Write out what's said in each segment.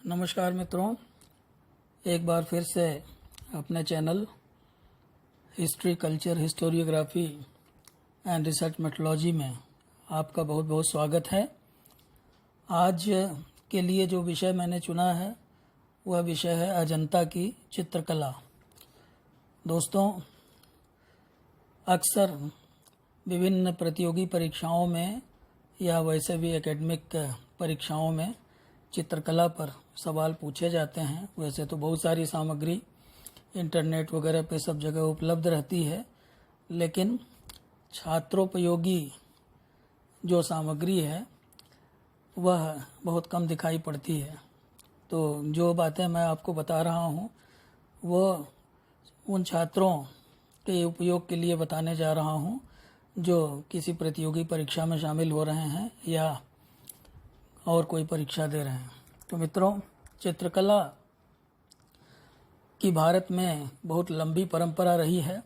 नमस्कार मित्रों, एक बार फिर से अपने channel history, culture, historiography and research methodology में आपका बहुत बहुत स्वागत है। आज के लिए जो विषय मैंने चुना है वह विषय है अजंता की चित्रकला। दोस्तों, अक्सर विभिन्न प्रतियोगी परीक्षाओं में या वैसे भी एकेडमिक परीक्षाओं में चित्रकला पर सवाल पूछे जाते हैं। वैसे तो बहुत सारी सामग्री इंटरनेट वगैरह पे सब जगह उपलब्ध रहती है, लेकिन छात्रोपयोगी जो सामग्री है वह बहुत कम दिखाई पड़ती है। तो जो बातें मैं आपको बता रहा हूँ वो उन छात्रों के उपयोग के लिए बताने जा रहा हूँ जो किसी प्रतियोगी परीक्षा में शामिल हो रहे हैं या और कोई परीक्षा दे रहे हैं। तो मित्रों, चित्रकला की भारत में बहुत लंबी परंपरा रही है।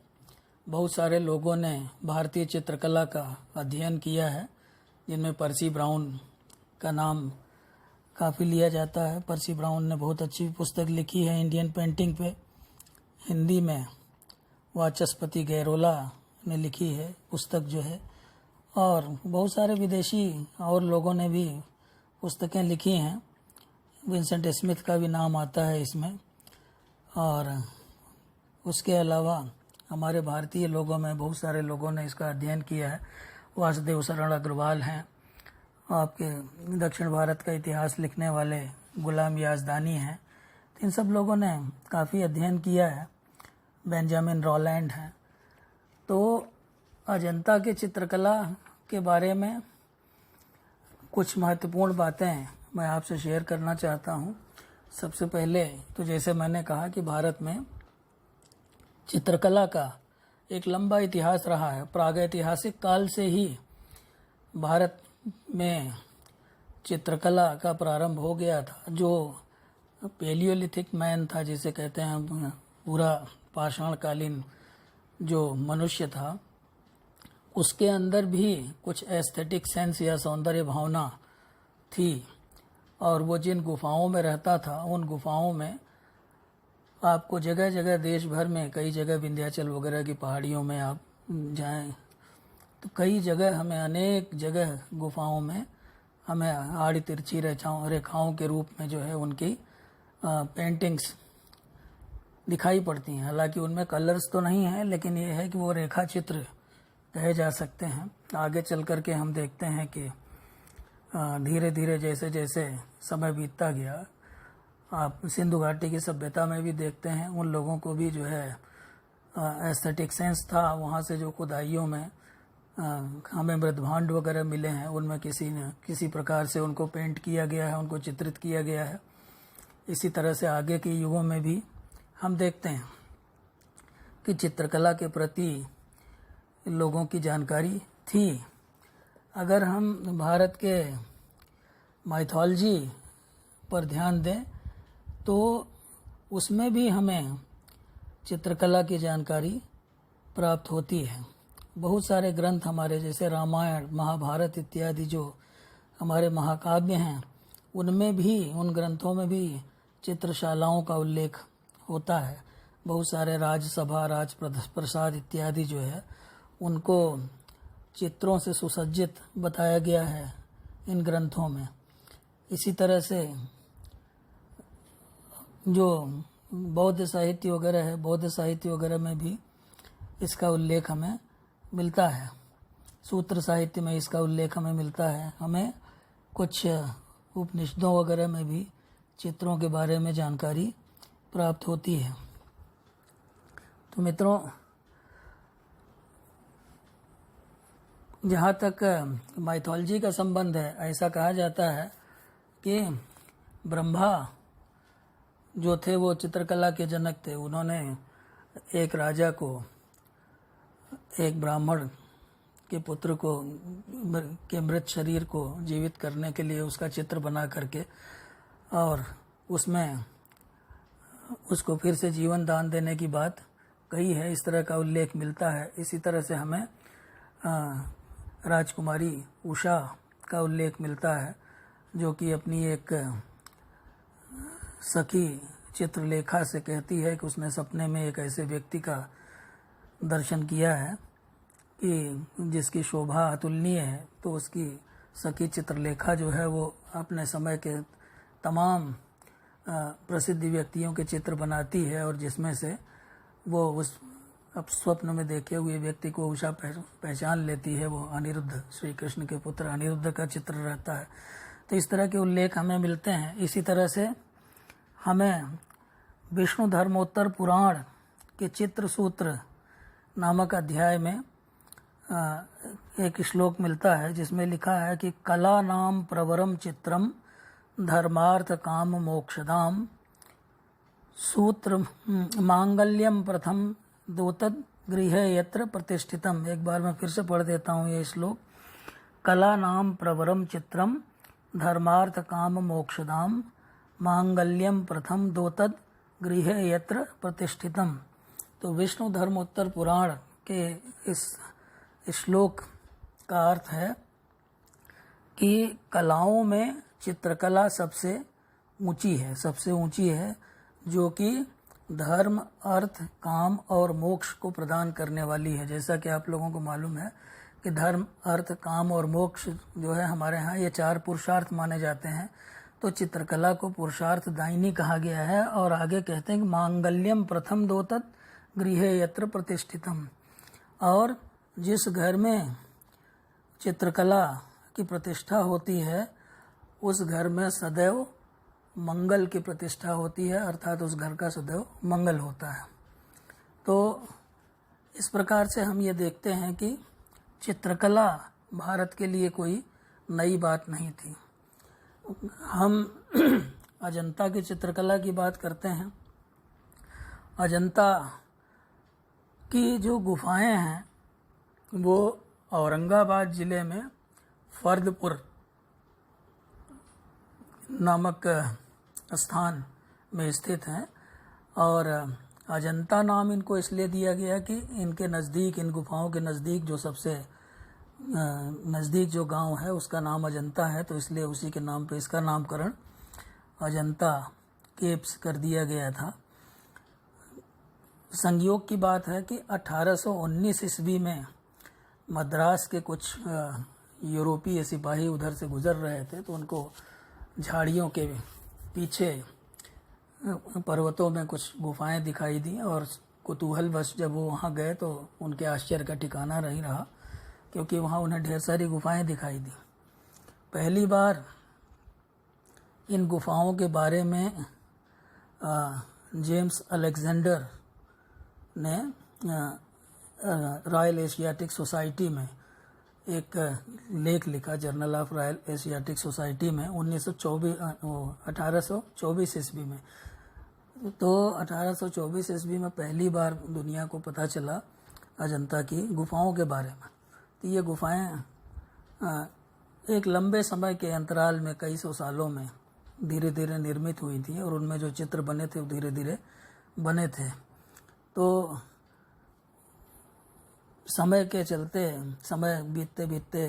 बहुत सारे लोगों ने भारतीय चित्रकला का अध्ययन किया है, जिनमें पर्सी ब्राउन का नाम काफ़ी लिया जाता है। पर्सी ब्राउन ने बहुत अच्छी पुस्तक लिखी है इंडियन पेंटिंग पे। हिंदी में वाचस्पति गैरोला ने लिखी है पुस्तक जो है, और बहुत सारे विदेशी और लोगों ने भी पुस्तकें लिखी हैं। विंसेंट स्मिथ का भी नाम आता है इसमें। और उसके अलावा हमारे भारतीय लोगों में बहुत सारे लोगों ने इसका अध्ययन किया है। वासुदेव शरण अग्रवाल हैं, आपके दक्षिण भारत का इतिहास लिखने वाले गुलाम याजदानी हैं। तो इन सब लोगों ने काफ़ी अध्ययन किया है। बेंजामिन रॉलैंड हैं। तो अजंता की चित्रकला के बारे में कुछ महत्वपूर्ण बातें मैं आपसे शेयर करना चाहता हूँ। सबसे पहले तो जैसे मैंने कहा कि भारत में चित्रकला का एक लंबा इतिहास रहा है। प्रागैतिहासिक काल से ही भारत में चित्रकला का प्रारंभ हो गया था। जो पेलियोलिथिक मैन था, जिसे कहते हैं पूरा पाषाणकालीन जो मनुष्य था, उसके अंदर भी कुछ एस्थेटिक सेंस या सौंदर्य भावना थी। और वो जिन गुफाओं में रहता था, उन गुफाओं में आपको जगह जगह देश भर में, कई जगह विंध्याचल वगैरह की पहाड़ियों में आप जाएं तो कई जगह हमें, अनेक जगह गुफाओं में हमें आड़ी तिरछी रेखाओं के रूप में जो है उनकी पेंटिंग्स दिखाई पड़ती हैं। हालांकि उनमें कलर्स तो नहीं हैं, लेकिन ये है कि वो रेखा चित्र कहे जा सकते हैं। आगे चल कर के हम देखते हैं कि धीरे धीरे जैसे जैसे समय बीतता गया, आप सिंधु घाटी की सभ्यता में भी देखते हैं उन लोगों को भी जो है एस्थेटिक सेंस था। वहाँ से जो खुदाइयों में हमें मृदभांड वगैरह मिले हैं, उनमें किसी प्रकार से उनको पेंट किया गया है, उनको चित्रित किया गया है। इसी तरह से आगे के युगों में भी हम देखते हैं कि चित्रकला के प्रति लोगों की जानकारी थी। अगर हम भारत के माइथोलॉजी पर ध्यान दें तो उसमें भी हमें चित्रकला की जानकारी प्राप्त होती है। बहुत सारे ग्रंथ हमारे, जैसे रामायण, महाभारत इत्यादि जो हमारे महाकाव्य हैं, उनमें भी, उन ग्रंथों में भी चित्रशालाओं का उल्लेख होता है। बहुत सारे राजसभा, राजप्रसाद इत्यादि जो है उनको चित्रों से सुसज्जित बताया गया है इन ग्रंथों में। इसी तरह से जो बौद्ध साहित्य वगैरह है, बौद्ध साहित्य वगैरह में भी इसका उल्लेख हमें मिलता है। सूत्र साहित्य में इसका उल्लेख हमें मिलता है। हमें कुछ उपनिषदों वगैरह में भी चित्रों के बारे में जानकारी प्राप्त होती है। तो मित्रों, जहाँ तक माइथोलॉजी का संबंध है, ऐसा कहा जाता है कि ब्रह्मा जो थे वो चित्रकला के जनक थे। उन्होंने एक राजा को, एक ब्राह्मण के पुत्र को के मृत शरीर को जीवित करने के लिए उसका चित्र बना करके और उसमें उसको फिर से जीवन दान देने की बात कही है। इस तरह का उल्लेख मिलता है। इसी तरह से हमें राजकुमारी उषा का उल्लेख मिलता है, जो कि अपनी एक सखी चित्रलेखा से कहती है कि उसने सपने में एक ऐसे व्यक्ति का दर्शन किया है कि जिसकी शोभा अतुलनीय है। तो उसकी सखी चित्रलेखा जो है वो अपने समय के तमाम प्रसिद्ध व्यक्तियों के चित्र बनाती है, और जिसमें से वो उस अब स्वप्न में देखे हुए व्यक्ति को उषा पहचान लेती है। वो अनिरुद्ध, श्री कृष्ण के पुत्र अनिरुद्ध का चित्र रहता है। तो इस तरह के उल्लेख हमें मिलते हैं। इसी तरह से हमें विष्णु धर्मोत्तर पुराण के चित्र सूत्र नामक अध्याय में एक श्लोक मिलता है जिसमें लिखा है कि कला नाम प्रवरम चित्रम धर्मार्थ काम मोक्षदाम सूत्र मांगल्यम प्रथम दोतद गृह यत्र प्रतिष्ठितम। एक बार मैं फिर से पढ़ देता हूँ ये श्लोक। कला नाम प्रवरम चित्रम धर्मार्थ काम मोक्षदाम मांगल्यम प्रथम दोतद गृह यत्र प्रतिष्ठितम। तो विष्णु धर्मोत्तर पुराण के इस श्लोक का अर्थ है कि कलाओं में चित्रकला सबसे ऊंची है, सबसे ऊंची है, जो कि धर्म, अर्थ, काम और मोक्ष को प्रदान करने वाली है। जैसा कि आप लोगों को मालूम है कि धर्म, अर्थ, काम और मोक्ष जो है हमारे यहाँ ये 4 पुरुषार्थ माने जाते हैं। तो चित्रकला को पुरुषार्थ दायिनी कहा गया है। और आगे कहते हैं कि मांगल्यम प्रथम दोतत् गृह यत्र प्रतिष्ठितम। और जिस घर में चित्रकला की प्रतिष्ठा होती है उस घर में सदैव मंगल की प्रतिष्ठा होती है, अर्थात उस घर का सदैव मंगल होता है। तो इस प्रकार से हम ये देखते हैं कि चित्रकला भारत के लिए कोई नई बात नहीं थी। हम अजंता की चित्रकला की बात करते हैं। अजंता की जो गुफाएं हैं वो औरंगाबाद ज़िले में फर्दपुर नामक स्थान में स्थित हैं। और अजंता नाम इनको इसलिए दिया गया कि इनके नज़दीक, इन गुफाओं के नज़दीक जो सबसे नज़दीक जो गांव है उसका नाम अजंता है, तो इसलिए उसी के नाम पे इसका नामकरण अजंता केव्स कर दिया गया था। संयोग की बात है कि 1819 ईस्वी में मद्रास के कुछ यूरोपीय सिपाही उधर से गुजर रहे थे, तो उनको झाड़ियों के पीछे पर्वतों में कुछ गुफाएं दिखाई दी, और कुतूहलवश जब वो वहाँ गए तो उनके आश्चर्य का ठिकाना नहीं रहा, क्योंकि वहाँ उन्हें ढेर सारी गुफाएं दिखाई दी। पहली बार इन गुफाओं के बारे में जेम्स अलेक्जेंडर ने रॉयल एशियाटिक सोसाइटी में एक लेख लिखा, journal of royal Asiatic society में 1824 ईस्वी में। तो 1824 ईस्वी में पहली बार दुनिया को पता चला अजंता की गुफाओं के बारे में। तो ये गुफाएं एक लंबे समय के अंतराल में, कई सौ सालों में धीरे धीरे निर्मित हुई थी, और उनमें जो चित्र बने थे वो धीरे धीरे बने थे। तो समय के चलते, समय बीतते बीतते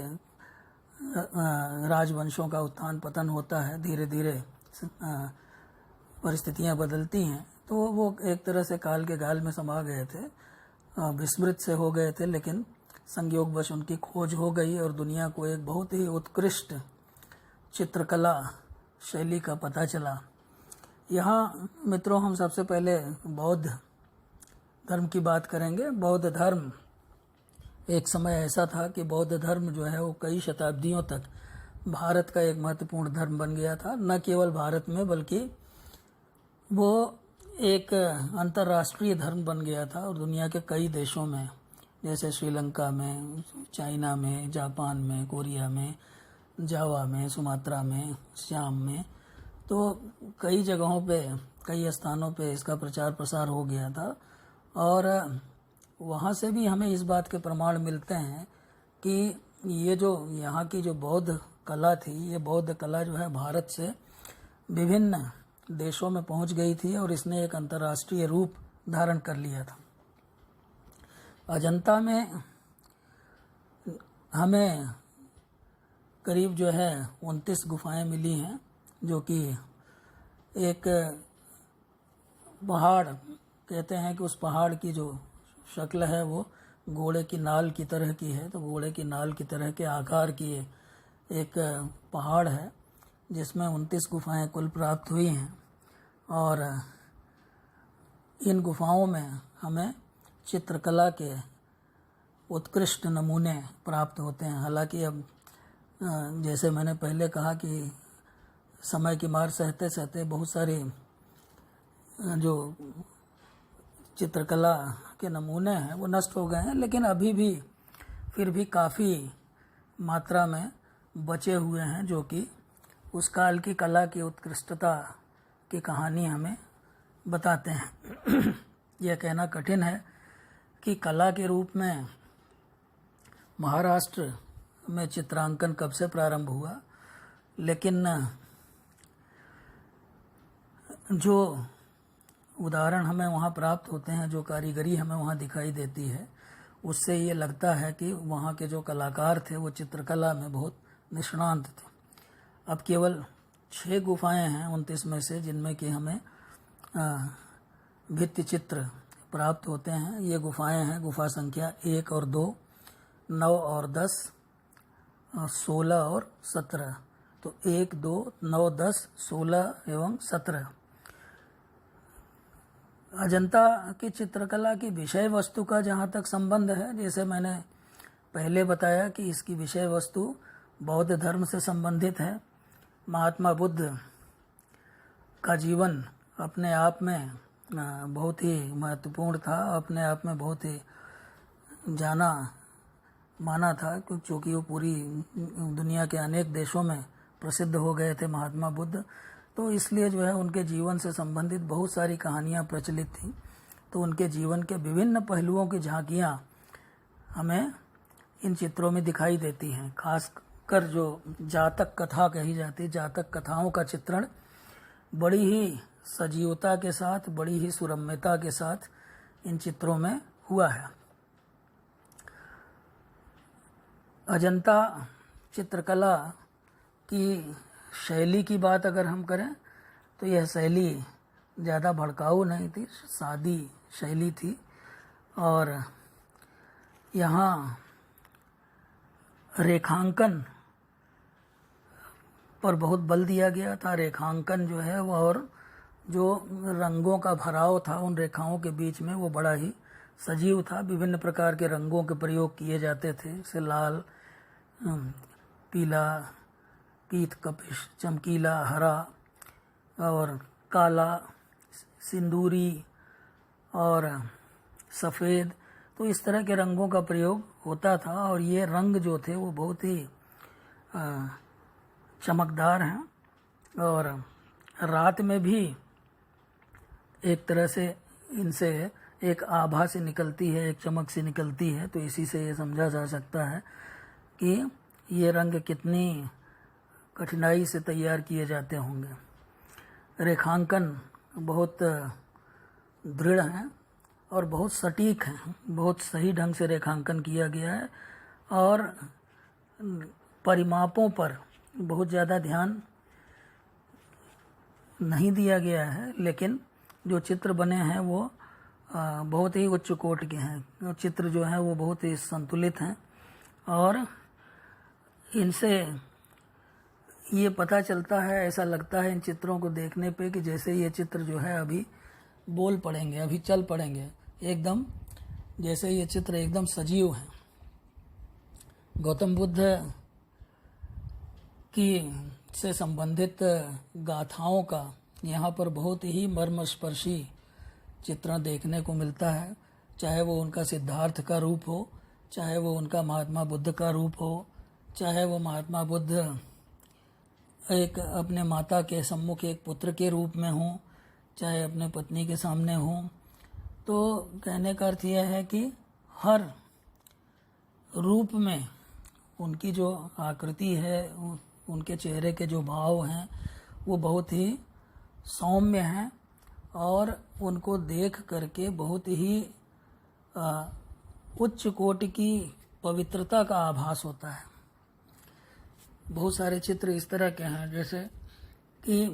राजवंशों का उत्थान पतन होता है, धीरे धीरे परिस्थितियां बदलती हैं। तो वो एक तरह से काल के गाल में समा गए थे, विस्मृत से हो गए थे, लेकिन संयोगवश उनकी खोज हो गई और दुनिया को एक बहुत ही उत्कृष्ट चित्रकला शैली का पता चला। यहाँ मित्रों हम सबसे पहले बौद्ध धर्म की बात करेंगे। बौद्ध धर्म, एक समय ऐसा था कि बौद्ध धर्म जो है वो कई शताब्दियों तक भारत का एक महत्वपूर्ण धर्म बन गया था। न केवल भारत में बल्कि वो एक अंतर्राष्ट्रीय धर्म बन गया था, और दुनिया के कई देशों में, जैसे श्रीलंका में, चाइना में, जापान में, कोरिया में, जावा में, सुमात्रा में, श्याम में, तो कई जगहों पे, कई स्थानों पे इसका प्रचार प्रसार हो गया था। और वहाँ से भी हमें इस बात के प्रमाण मिलते हैं कि ये जो यहाँ की जो बौद्ध कला थी, ये बौद्ध कला जो है भारत से विभिन्न देशों में पहुँच गई थी, और इसने एक अंतर्राष्ट्रीय रूप धारण कर लिया था। अजंता में हमें करीब जो है 29 गुफाएं मिली हैं, जो कि एक पहाड़, कहते हैं कि उस पहाड़ की जो शक्ल है वो घोड़े की नाल की तरह की है। तो घोड़े की नाल की तरह के आकार की एक पहाड़ है जिसमें 29 गुफाएं कुल प्राप्त हुई हैं। और इन गुफाओं में हमें चित्रकला के उत्कृष्ट नमूने प्राप्त होते हैं। हालांकि अब जैसे मैंने पहले कहा कि समय की मार सहते सहते बहुत सारी जो चित्रकला के नमूने हैं वो नष्ट हो गए हैं, लेकिन अभी भी फिर भी काफ़ी मात्रा में बचे हुए हैं जो कि उस काल की कला की उत्कृष्टता की कहानी हमें बताते हैं। यह कहना कठिन है कि कला के रूप में महाराष्ट्र में चित्रांकन कब से प्रारंभ हुआ, लेकिन जो उदाहरण हमें वहाँ प्राप्त होते हैं, जो कारीगरी हमें वहाँ दिखाई देती है, उससे ये लगता है कि वहाँ के जो कलाकार थे वो चित्रकला में बहुत निष्णांत थे। अब केवल 6 गुफाएं हैं 29 में से जिनमें कि हमें भित्ति चित्र प्राप्त होते हैं। ये गुफाएं हैं गुफा संख्या 1 और 2, 9 और 10, 16 और 17। तो 1, 2, 9, 10, 16 एवं 17। अजंता की चित्रकला की विषय वस्तु का जहाँ तक संबंध है, जैसे मैंने पहले बताया कि इसकी विषय वस्तु बौद्ध धर्म से संबंधित है। महात्मा बुद्ध का जीवन अपने आप में बहुत ही महत्वपूर्ण था, अपने आप में बहुत ही जाना माना था, क्योंकि वो पूरी दुनिया के अनेक देशों में प्रसिद्ध हो गए थे महात्मा बुद्ध। तो इसलिए जो है उनके जीवन से संबंधित बहुत सारी कहानियाँ प्रचलित थी। तो उनके जीवन के विभिन्न पहलुओं की झांकियाँ हमें इन चित्रों में दिखाई देती हैं। खासकर जो जातक कथा कही जाती है, जातक कथाओं का चित्रण बड़ी ही सजीवता के साथ, बड़ी ही सुरम्यता के साथ इन चित्रों में हुआ है। अजंता चित्रकला की शैली की बात अगर हम करें तो यह शैली ज़्यादा भड़काऊ नहीं थी, सादी शैली थी। और यहाँ रेखांकन पर बहुत बल दिया गया था। रेखांकन जो है वो, और जो रंगों का भराव था उन रेखाओं के बीच में, वो बड़ा ही सजीव था। विभिन्न प्रकार के रंगों के प्रयोग किए जाते थे, जैसे लाल, पीला, पीत कपिश, चमकीला, हरा और काला, सिंदूरी और सफ़ेद। तो इस तरह के रंगों का प्रयोग होता था। और ये रंग जो थे वो बहुत ही चमकदार हैं और रात में भी एक तरह से इनसे एक आभा से निकलती है, एक चमक से निकलती है। तो इसी से ये समझा जा सकता है कि ये रंग कितनी कठिनाई से तैयार किए जाते होंगे। रेखांकन बहुत दृढ़ हैं और बहुत सटीक हैं, बहुत सही ढंग से रेखांकन किया गया है और परिमापों पर बहुत ज़्यादा ध्यान नहीं दिया गया है। लेकिन जो चित्र बने हैं वो बहुत ही उच्च कोटि के हैं। चित्र जो हैं वो बहुत ही संतुलित हैं और इनसे ये पता चलता है, ऐसा लगता है इन चित्रों को देखने पे कि जैसे ये चित्र जो है अभी बोल पड़ेंगे, अभी चल पड़ेंगे, एकदम जैसे ये चित्र एकदम सजीव हैं। गौतम बुद्ध की से संबंधित गाथाओं का यहाँ पर बहुत ही मर्मस्पर्शी चित्रण देखने को मिलता है। चाहे वो उनका सिद्धार्थ का रूप हो, चाहे वो उनका महात्मा बुद्ध का रूप हो, चाहे वो महात्मा बुद्ध एक अपने माता के सम्मुख एक पुत्र के रूप में हो, चाहे अपने पत्नी के सामने हो। तो कहने का अर्थ यह है कि हर रूप में उनकी जो आकृति है, उनके चेहरे के जो भाव हैं वो बहुत ही सौम्य हैं और उनको देख करके बहुत ही उच्च कोटि की पवित्रता का आभास होता है। बहुत सारे चित्र इस तरह के हैं जैसे कि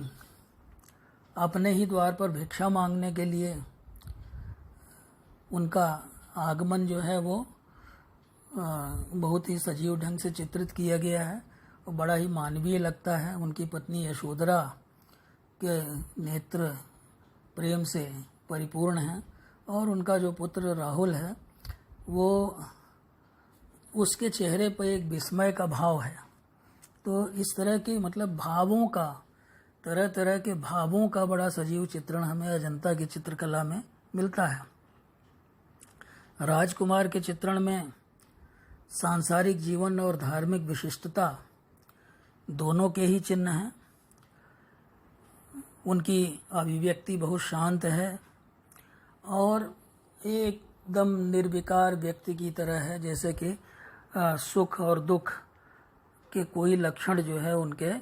अपने ही द्वार पर भिक्षा मांगने के लिए उनका आगमन जो है वो बहुत ही सजीव ढंग से चित्रित किया गया है और बड़ा ही मानवीय लगता है। उनकी पत्नी यशोधरा के नेत्र प्रेम से परिपूर्ण हैं और उनका जो पुत्र राहुल है वो उसके चेहरे पर एक विस्मय का भाव है। तो इस तरह के मतलब भावों का, तरह तरह के भावों का बड़ा सजीव चित्रण हमें अजंता की चित्रकला में मिलता है। राजकुमार के चित्रण में सांसारिक जीवन और धार्मिक विशिष्टता दोनों के ही चिन्ह हैं। उनकी अभिव्यक्ति बहुत शांत है और एकदम निर्विकार व्यक्ति की तरह है, जैसे कि सुख और दुख के कोई लक्षण जो है उनके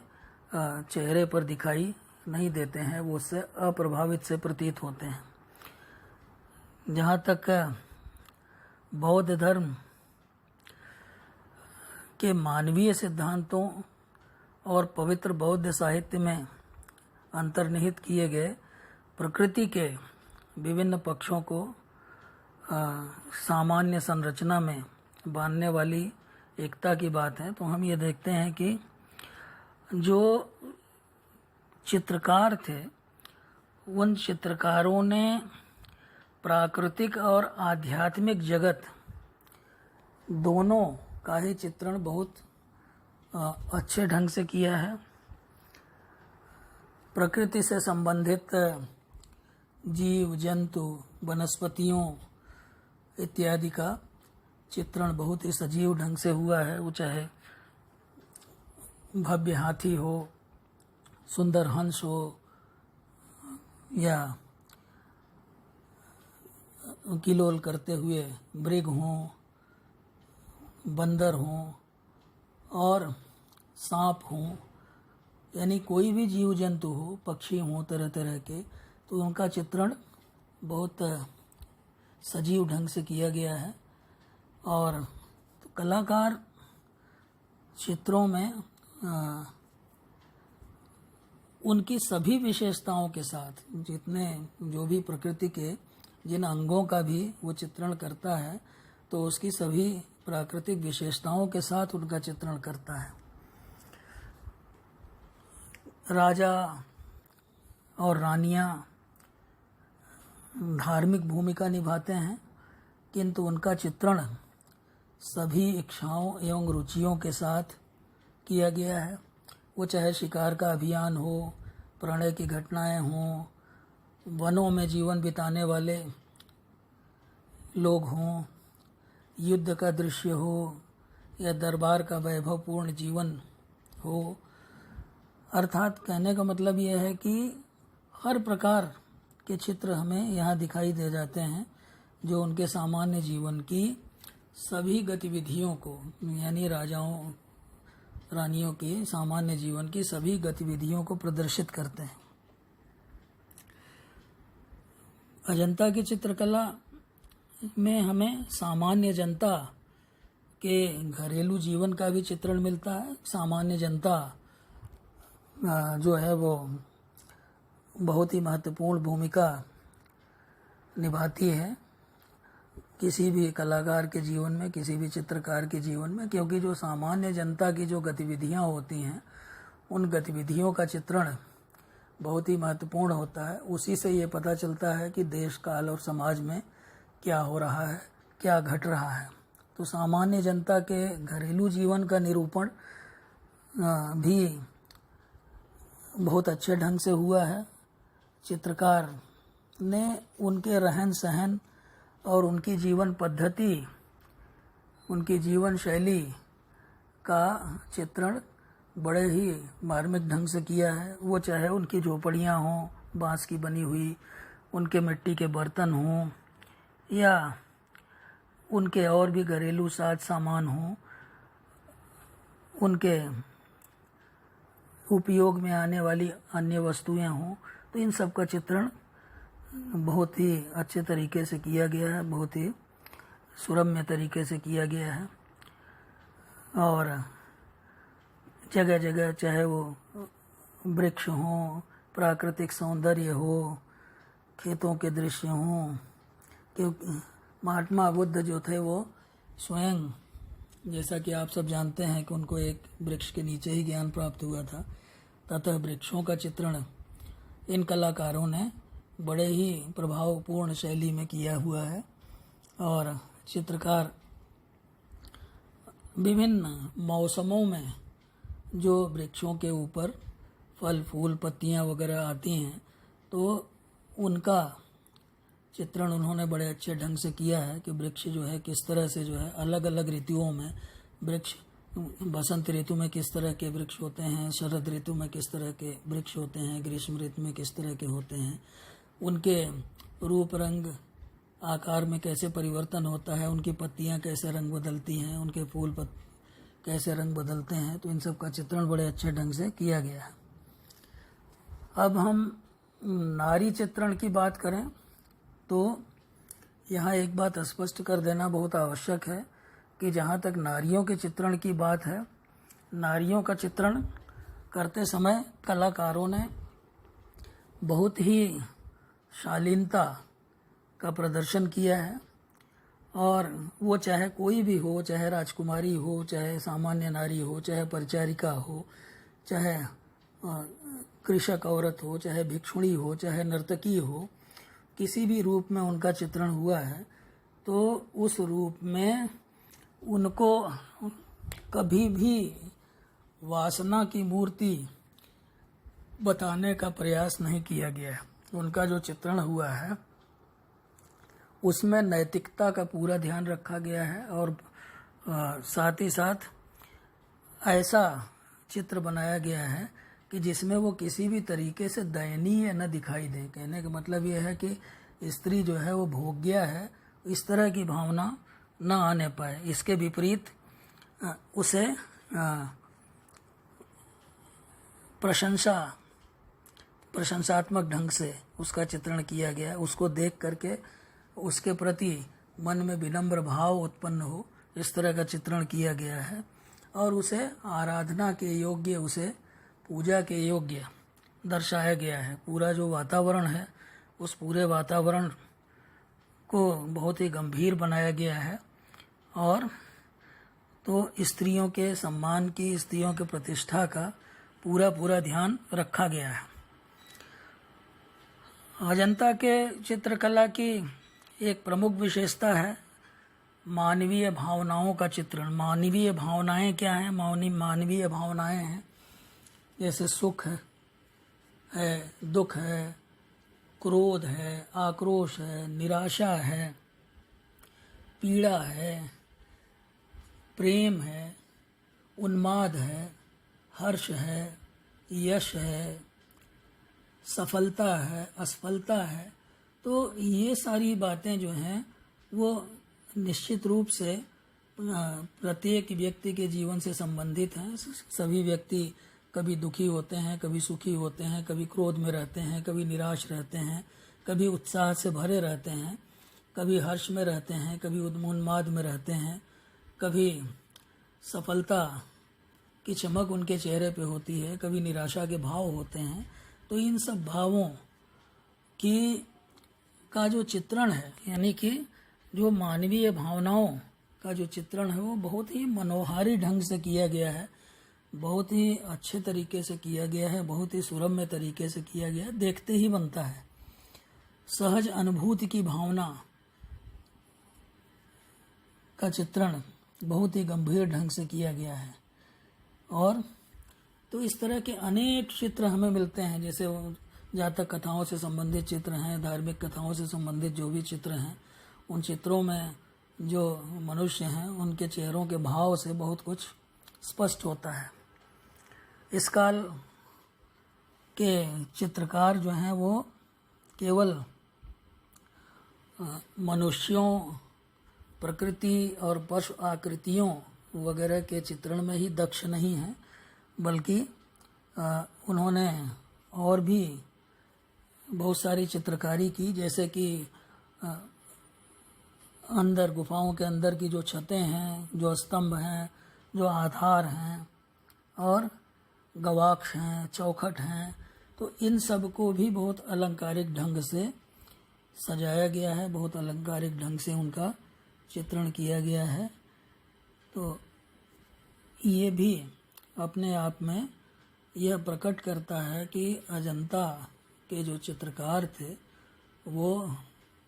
चेहरे पर दिखाई नहीं देते हैं, वो उससे अप्रभावित से प्रतीत होते हैं। जहाँ तक बौद्ध धर्म के मानवीय सिद्धांतों और पवित्र बौद्ध साहित्य में अंतर्निहित किए गए प्रकृति के विभिन्न पक्षों को सामान्य संरचना में बांधने वाली एकता की बात है, तो हम ये देखते हैं कि जो चित्रकार थे उन चित्रकारों ने प्राकृतिक और आध्यात्मिक जगत दोनों का ही चित्रण बहुत अच्छे ढंग से किया है। प्रकृति से संबंधित जीव जंतु वनस्पतियों इत्यादि का चित्रण बहुत ही सजीव ढंग से हुआ है। वो चाहे भव्य हाथी हो, सुंदर हंस हो या किलोल करते हुए मृग हों, बंदर हों और सांप हों, यानी कोई भी जीव जंतु हो, पक्षी हों तरह तरह के, तो उनका चित्रण बहुत सजीव ढंग से किया गया है। और तो कलाकार चित्रों में उनकी सभी विशेषताओं के साथ जितने जो भी प्रकृति के जिन अंगों का भी वो चित्रण करता है तो उसकी सभी प्राकृतिक विशेषताओं के साथ उनका चित्रण करता है। राजा और रानियां धार्मिक भूमिका निभाते हैं, किंतु उनका चित्रण सभी इच्छाओं एवं रुचियों के साथ किया गया है। वो चाहे शिकार का अभियान हो, प्रणय की घटनाएं हों, वनों में जीवन बिताने वाले लोग हों, युद्ध का दृश्य हो या दरबार का वैभवपूर्ण जीवन हो। अर्थात कहने का मतलब यह है कि हर प्रकार के चित्र हमें यहाँ दिखाई दे जाते हैं जो उनके सामान्य जीवन की सभी गतिविधियों को, यानी राजाओं रानियों की सामान्य जीवन की सभी गतिविधियों को प्रदर्शित करते हैं। अजंता की चित्रकला में हमें सामान्य जनता के घरेलू जीवन का भी चित्रण मिलता है। सामान्य जनता जो है वो बहुत ही महत्वपूर्ण भूमिका निभाती है किसी भी कलाकार के जीवन में, किसी भी चित्रकार के जीवन में, क्योंकि जो सामान्य जनता की जो गतिविधियां होती हैं उन गतिविधियों का चित्रण बहुत ही महत्वपूर्ण होता है। उसी से ये पता चलता है कि देश काल और समाज में क्या हो रहा है, क्या घट रहा है। तो सामान्य जनता के घरेलू जीवन का निरूपण भी बहुत अच्छे ढंग से हुआ है। चित्रकार ने उनके रहन सहन और उनकी जीवन पद्धति, उनकी जीवन शैली का चित्रण बड़े ही मार्मिक ढंग से किया है। वो चाहे उनकी झोपड़ियाँ हों बांस की बनी हुई, उनके मिट्टी के बर्तन हों या उनके और भी घरेलू साज सामान हों, उनके उपयोग में आने वाली अन्य वस्तुएं हों, तो इन सब का चित्रण बहुत ही अच्छे तरीके से किया गया है, बहुत ही सुरम्य तरीके से किया गया है। और जगह जगह चाहे वो वृक्ष हों प्राकृतिक सौंदर्य हो, खेतों के दृश्य हों, क्योंकि महात्मा बुद्ध जो थे वो स्वयं, जैसा कि आप सब जानते हैं कि उनको एक वृक्ष के नीचे ही ज्ञान प्राप्त हुआ था, तथा वृक्षों का चित्रण इन कलाकारों ने बड़े ही प्रभावपूर्ण शैली में किया हुआ है। और चित्रकार विभिन्न मौसमों में जो वृक्षों के ऊपर फल फूल पत्तियां वगैरह आती हैं तो उनका चित्रण उन्होंने बड़े अच्छे ढंग से किया है कि वृक्ष जो है किस तरह से जो है अलग अलग ऋतुओं में वृक्ष, बसंत ऋतु में किस तरह के वृक्ष होते हैं, शरद ऋतु में किस तरह के वृक्ष होते हैं, ग्रीष्म ऋतु में किस तरह के होते हैं, उनके रूप रंग आकार में कैसे परिवर्तन होता है, उनकी पत्तियां कैसे रंग बदलती हैं, उनके फूल कैसे रंग बदलते हैं, तो इन सब का चित्रण बड़े अच्छे ढंग से किया गया है। अब हम नारी चित्रण की बात करें तो यहाँ एक बात स्पष्ट कर देना बहुत आवश्यक है कि जहाँ तक नारियों के चित्रण की बात है, नारियों का चित्रण करते समय कलाकारों ने बहुत ही शालीनता का प्रदर्शन किया है। और वो चाहे कोई भी हो, चाहे राजकुमारी हो, चाहे सामान्य नारी हो, चाहे परिचारिका हो, चाहे कृषक औरत हो, चाहे भिक्षुणी हो, चाहे नर्तकी हो, किसी भी रूप में उनका चित्रण हुआ है तो उस रूप में उनको कभी भी वासना की मूर्ति बताने का प्रयास नहीं किया गया है। उनका जो चित्रण हुआ है उसमें नैतिकता का पूरा ध्यान रखा गया है और साथ ही साथ ऐसा चित्र बनाया गया है कि जिसमें वो किसी भी तरीके से दयनीय न दिखाई दे। कहने का मतलब ये है कि स्त्री जो है वो भोग्य है, इस तरह की भावना न आने पाए। इसके विपरीत उसे प्रशंसात्मक ढंग से उसका चित्रण किया गया है। उसको देख करके उसके प्रति मन में विनम्र भाव उत्पन्न हो, इस तरह का चित्रण किया गया है। और उसे आराधना के योग्य, उसे पूजा के योग्य दर्शाया गया है। पूरा जो वातावरण है उस पूरे वातावरण को बहुत ही गंभीर बनाया गया है और तो स्त्रियों के सम्मान की, स्त्रियों के प्रतिष्ठा का पूरा ध्यान रखा गया है। अजंता के चित्रकला की एक प्रमुख विशेषता है मानवीय भावनाओं का चित्रण। मानवीय भावनाएं क्या हैं? मानवीय भावनाएं हैं जैसे सुख है, दुख है, क्रोध है, आक्रोश है, निराशा है, पीड़ा है, प्रेम है, उन्माद है, हर्ष है, यश है, सफलता है, असफलता है। तो ये सारी बातें जो हैं वो निश्चित रूप से प्रत्येक व्यक्ति के जीवन से संबंधित हैं। सभी व्यक्ति कभी दुखी होते हैं, कभी सुखी होते हैं, कभी क्रोध में रहते हैं, कभी निराश रहते हैं, कभी उत्साह से भरे रहते हैं, कभी हर्ष में रहते हैं, कभी उन्माद में रहते हैं, कभी सफलता की चमक उनके चेहरे पे होती है, कभी निराशा के भाव होते हैं। तो इन सब भावों का जो चित्रण है, यानी कि जो मानवीय भावनाओं का जो चित्रण है वो बहुत ही मनोहारी ढंग से किया गया है, बहुत ही अच्छे तरीके से किया गया है, बहुत ही सुरम्य तरीके से किया गया है, देखते ही बनता है। सहज अनुभूति की भावना का चित्रण बहुत ही गंभीर ढंग से किया गया है। और तो इस तरह के अनेक चित्र हमें मिलते हैं, जैसे जातक कथाओं से संबंधित चित्र हैं, धार्मिक कथाओं से संबंधित जो भी चित्र हैं, उन चित्रों में जो मनुष्य हैं उनके चेहरों के भाव से बहुत कुछ स्पष्ट होता है। इस काल के चित्रकार जो हैं वो केवल मनुष्यों, प्रकृति और पशु आकृतियों वगैरह के चित्रण में ही दक्ष नहीं हैं, बल्कि उन्होंने और भी बहुत सारी चित्रकारी की, जैसे कि अंदर गुफाओं के अंदर की जो छतें हैं, जो स्तंभ हैं, जो आधार हैं और गवाक्ष हैं, चौखट हैं, तो इन सब को भी बहुत अलंकारिक ढंग से सजाया गया है, बहुत अलंकारिक ढंग से उनका चित्रण किया गया है। तो ये भी अपने आप में यह प्रकट करता है कि अजंता के जो चित्रकार थे वो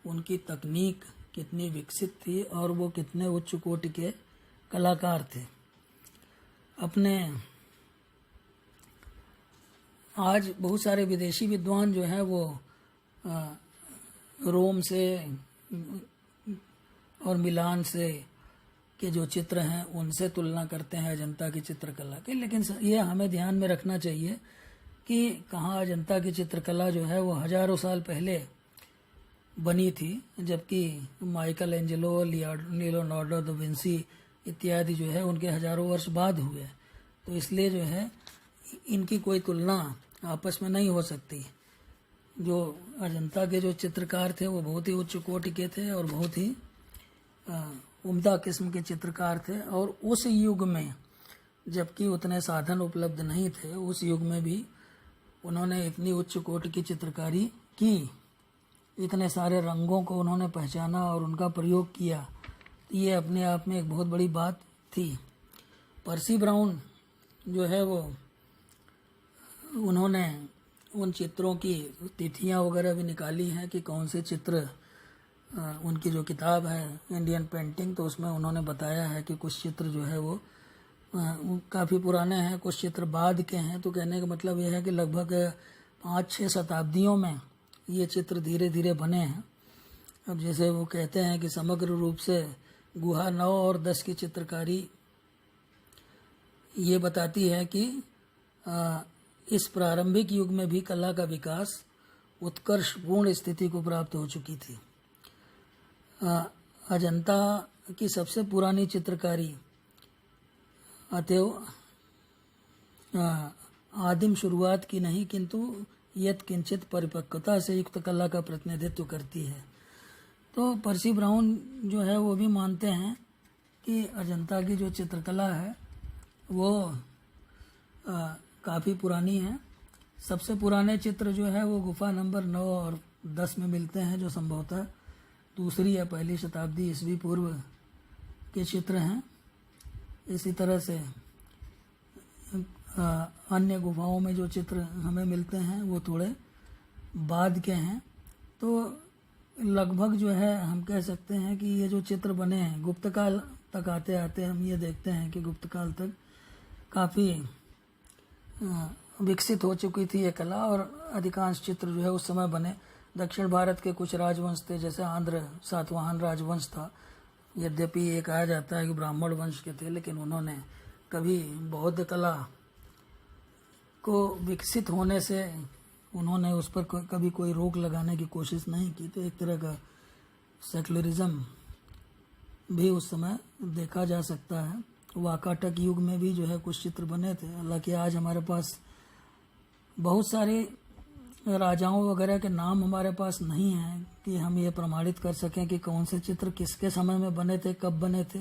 उनकी तकनीक कितनी विकसित थी और वो कितने उच्च कोटि के कलाकार थे। अपने आज बहुत सारे विदेशी विद्वान जो है वो रोम से और मिलान से के जो चित्र हैं उनसे तुलना करते हैं अजंता की चित्रकला के, लेकिन ये हमें ध्यान में रखना चाहिए कि कहाँ अजंता की चित्रकला जो है वो हजारों साल पहले बनी थी, जबकि Michael Angelo, Leonardo da Vinci इत्यादि जो है उनके हजारों वर्ष बाद हुए। तो इसलिए जो है इनकी कोई तुलना आपस में नहीं हो सकती। जो अजंता के जो चित्रकार थे वो बहुत ही उच्च कोटि के थे और बहुत ही उम्दा किस्म के चित्रकार थे। और उस युग में जबकि उतने साधन उपलब्ध नहीं थे, उस युग में भी उन्होंने इतनी उच्च कोटि की चित्रकारी की, इतने सारे रंगों को उन्होंने पहचाना और उनका प्रयोग किया। ये अपने आप में एक बहुत बड़ी बात थी। पर्सी ब्राउन जो है वो उन्होंने उन चित्रों की तिथियां वगैरह भी निकाली हैं कि कौन से चित्र, उनकी जो किताब है इंडियन पेंटिंग, तो उसमें उन्होंने बताया है कि कुछ चित्र जो है वो काफ़ी पुराने हैं, कुछ चित्र बाद के हैं। तो कहने का मतलब यह है कि लगभग 5-6 शताब्दियों में ये चित्र धीरे धीरे बने हैं। अब जैसे वो कहते हैं कि समग्र रूप से गुहा 9 और 10 की चित्रकारी ये बताती है कि इस प्रारंभिक युग में भी कला का विकास उत्कर्षपूर्ण स्थिति को प्राप्त हो चुकी थी। अजंता की सबसे पुरानी चित्रकारी अतएव आदिम शुरुआत की नहीं, किंतु यत किंचित परिपक्वता से युक्त कला का प्रतिनिधित्व करती है। तो पर्सी ब्राउन जो है वो भी मानते हैं कि अजंता की जो चित्रकला है वो काफ़ी पुरानी है। सबसे पुराने चित्र जो है वो गुफा नंबर 9 और 10 में मिलते हैं, जो संभवतः दूसरी या पहली शताब्दी ईस्वी पूर्व के चित्र हैं। इसी तरह से अन्य गुफाओं में जो चित्र हमें मिलते हैं वो थोड़े बाद के हैं। तो लगभग जो है हम कह सकते हैं कि ये जो चित्र बने हैं गुप्त काल तक आते आते हम ये देखते हैं कि गुप्त काल तक काफ़ी विकसित हो चुकी थी ये कला, और अधिकांश चित्र जो है उस समय बने। दक्षिण भारत के कुछ राजवंश थे, जैसे आंध्र सातवाहन राजवंश था। यद्यपि ये कहा जाता है कि ब्राह्मण वंश के थे, लेकिन उन्होंने कभी बौद्ध कला को विकसित होने से उन्होंने उस पर कभी कोई रोक लगाने की कोशिश नहीं की। तो एक तरह का सेकुलरिज्म भी उस समय देखा जा सकता है। वाकाटक युग में भी जो है कुछ चित्र बने थे। हालांकि आज हमारे पास बहुत सारे राजाओं वगैरह के नाम हमारे पास नहीं हैं कि हम ये प्रमाणित कर सकें कि कौन से चित्र किसके समय में बने थे, कब बने थे।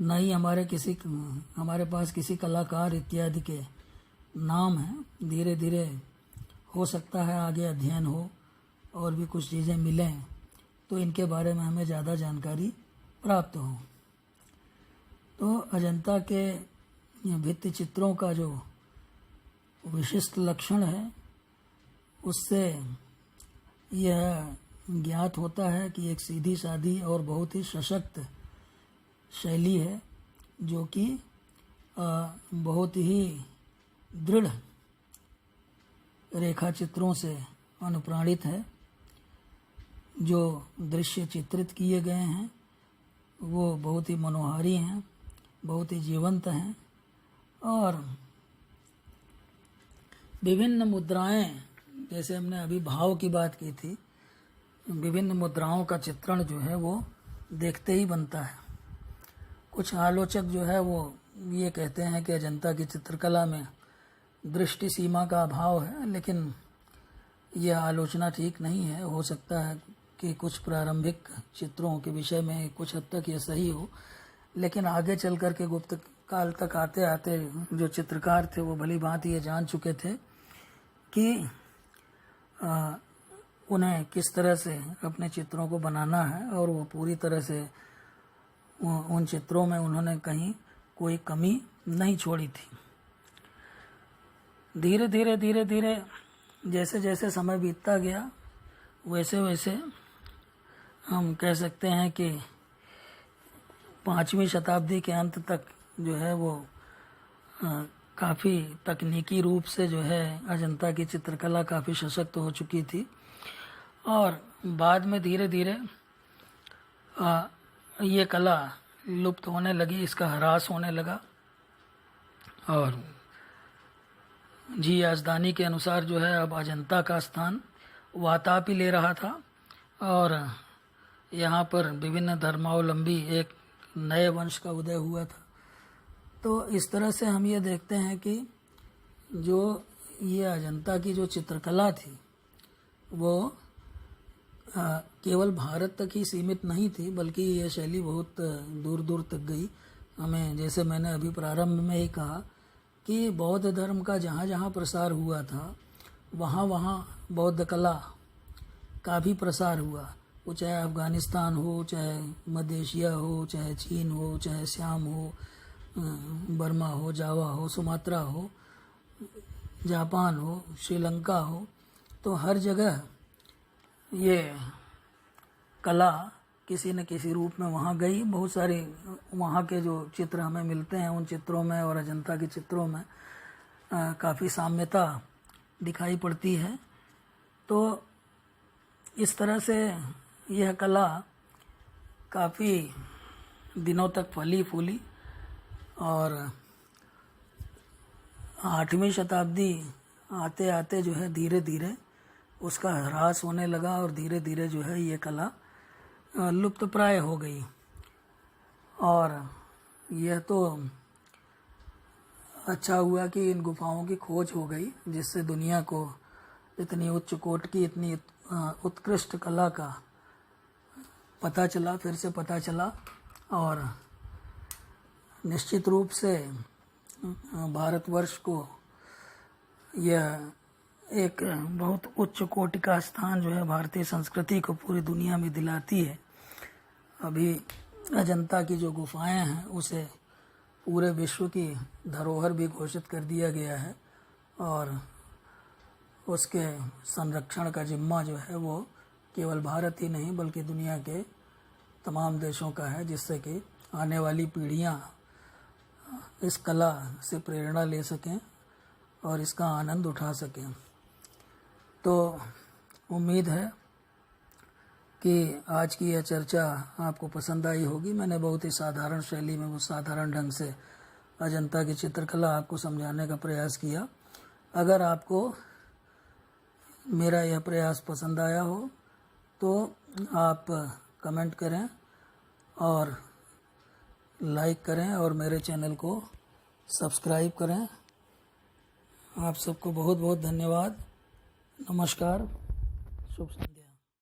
न ही हमारे पास किसी कलाकार इत्यादि के नाम हैं। धीरे धीरे हो सकता है आगे अध्ययन हो और भी कुछ चीज़ें मिलें तो इनके बारे में हमें ज़्यादा जानकारी प्राप्त हो। तो अजंता के भित्ति चित्रों का जो विशिष्ट लक्षण है उससे यह ज्ञात होता है कि एक सीधी सादी और बहुत ही सशक्त शैली है, जो कि बहुत ही दृढ़ रेखा चित्रों से अनुप्राणित है। जो दृश्य चित्रित किए गए हैं वो बहुत ही मनोहारी हैं, बहुत ही जीवंत हैं, और विभिन्न मुद्राएं, जैसे हमने अभी भाव की बात की थी, विभिन्न मुद्राओं का चित्रण जो है वो देखते ही बनता है। कुछ आलोचक जो है वो ये कहते हैं कि अजंता की चित्रकला में दृष्टि सीमा का अभाव है, लेकिन यह आलोचना ठीक नहीं है। हो सकता है कि कुछ प्रारंभिक चित्रों के विषय में कुछ हद तक यह सही हो, लेकिन आगे चल कर के गुप्त काल तक आते आते जो चित्रकार थे वो भली भांति ये जान चुके थे कि उन्हें किस तरह से अपने चित्रों को बनाना है, और वो पूरी तरह से उन चित्रों में उन्होंने कहीं कोई कमी नहीं छोड़ी थी। धीरे धीरे जैसे जैसे समय बीतता गया वैसे वैसे हम कह सकते हैं कि 5वीं शताब्दी के अंत तक जो है वो काफ़ी तकनीकी रूप से जो है अजंता की चित्रकला काफ़ी सशक्त हो चुकी थी, और बाद में धीरे धीरे ये कला लुप्त होने लगी, इसका ह्रास होने लगा। और जी याजदानी के अनुसार जो है अब अजंता का स्थान वातापी ले रहा था, और यहाँ पर विभिन्न धर्मावलंबी एक नए वंश का उदय हुआ था। तो इस तरह से हम ये देखते हैं कि जो ये अजंता की जो चित्रकला थी वो केवल भारत तक ही सीमित नहीं थी, बल्कि यह शैली बहुत दूर दूर तक गई। हमें, जैसे मैंने अभी प्रारंभ में ही कहा, कि बौद्ध धर्म का जहाँ जहाँ प्रसार हुआ था वहाँ वहाँ बौद्ध कला का भी प्रसार हुआ। वो चाहे अफ़गानिस्तान हो, चाहे मध्य एशिया हो, चाहे चीन हो, चाहे श्याम हो, बर्मा हो, जावा हो, सुमात्रा हो, जापान हो, श्रीलंका हो, तो हर जगह ये कला किसी न किसी रूप में वहाँ गई। बहुत सारे वहाँ के जो चित्र हमें मिलते हैं उन चित्रों में और अजंता के चित्रों में काफ़ी साम्यता दिखाई पड़ती है। तो इस तरह से यह कला काफ़ी दिनों तक फली फूली, और 8वीं शताब्दी आते आते जो है धीरे धीरे उसका ह्रास होने लगा, और धीरे धीरे जो है ये कला लुप्त प्राय हो गई। और यह तो अच्छा हुआ कि इन गुफाओं की खोज हो गई, जिससे दुनिया को इतनी उच्च कोटि की, इतनी उत्कृष्ट कला का पता चला, फिर से पता चला। और निश्चित रूप से भारतवर्ष को यह एक बहुत उच्च कोटि का स्थान जो है भारतीय संस्कृति को पूरी दुनिया में दिलाती है। अभी अजंता की जो गुफाएं हैं उसे पूरे विश्व की धरोहर भी घोषित कर दिया गया है, और उसके संरक्षण का जिम्मा जो है वो केवल भारत ही नहीं बल्कि दुनिया के तमाम देशों का है, जिससे कि आने वाली पीढ़ियां इस कला से प्रेरणा ले सकें और इसका आनंद उठा सकें। तो उम्मीद है कि आज की यह चर्चा आपको पसंद आई होगी। मैंने बहुत ही साधारण शैली में, वो साधारण ढंग से अजंता की चित्रकला आपको समझाने का प्रयास किया। अगर आपको मेरा यह प्रयास पसंद आया हो तो आप कमेंट करें और लाइक करें और मेरे चैनल को सब्सक्राइब करें। आप सबको बहुत बहुत धन्यवाद। नमस्कार, शुभ संध्या।